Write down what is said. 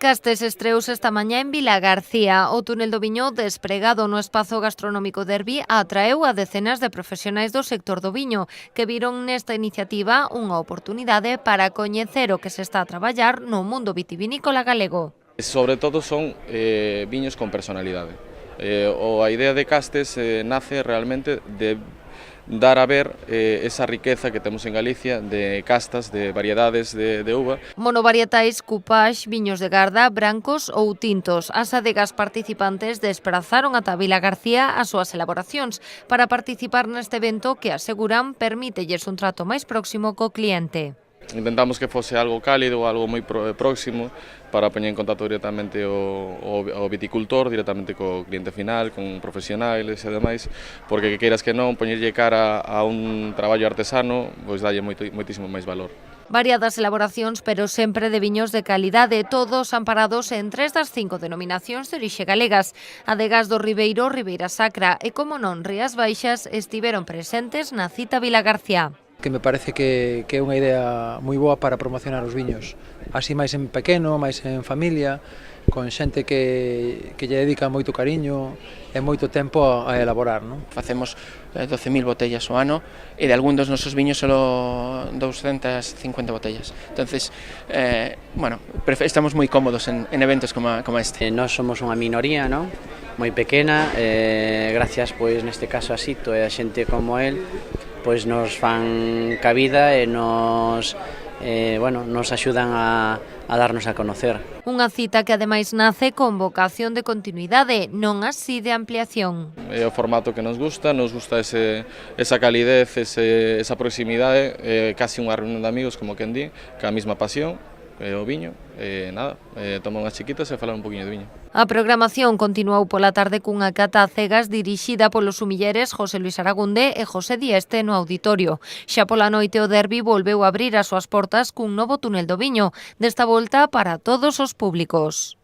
Castes estreouse esta mañá en Vilagarcía. O túnel do viño despregado no espazo gastronómico Derbi atraeu a decenas de profesionais do sector do viño que viron nesta iniciativa unha oportunidade para coñecer o que se está a traballar no mundo vitivinícola galego. Sobre todo son viños con personalidade. A idea de Castes nace realmente de dar a ver esa riqueza que temos en Galicia de castas, de variedades de uva. Monovarietais, cupage, viños de garda, brancos ou tintos. As adegas participantes desprazaron ata Vilagarcía as súas elaboracións para participar neste evento que aseguran permítelles un trato máis próximo co cliente. Intentamos que fose algo cálido, algo moi próximo, para poñer en contacto directamente o viticultor, directamente co cliente final, con profesionales e demais, porque que queiras que non, poñerlle cara a un traballo artesano, pois dalle moitísimo máis valor. Variadas elaboracións, pero sempre de viños de calidade, todos amparados en 3 das 5 denominacións de orixe galegas. Adegas do Ribeiro, Ribeira Sacra e, como non, Rías Baixas estiveron presentes na cita Vilagarcía. Que me parece que é unha idea moi boa para promocionar os viños, así máis en pequeno, máis en familia, con xente que lle dedica moito cariño e moito tempo a elaborar, non? Facemos 12.000 botellas ao ano e de algún dos nosos viños só 250 botellas. Entonces, bueno, estamos moi cómodos en eventos como este. Nós somos unha minoría, non? Moi pequena, gracias, pois, neste caso a Sito e a xente como el, pois nos fan cabida e nos axudan a darnos a conocer. Unha cita que ademais nace con vocación de continuidade, non así de ampliación. É o formato que nos gusta esa calidez, esa proximidade, casi unha reunión de amigos, como quen di, ca mesma pasión, o viño, tomar unhas chiquitas e falar un poquinho de viño. A programación continuou pola tarde cunha cata a cegas dirixida polos sumilleres José Luis Aragunde e José Dieste no auditorio. Xa pola noite o Derbi volveu a abrir as súas portas cun novo túnel do viño, desta volta para todos os públicos.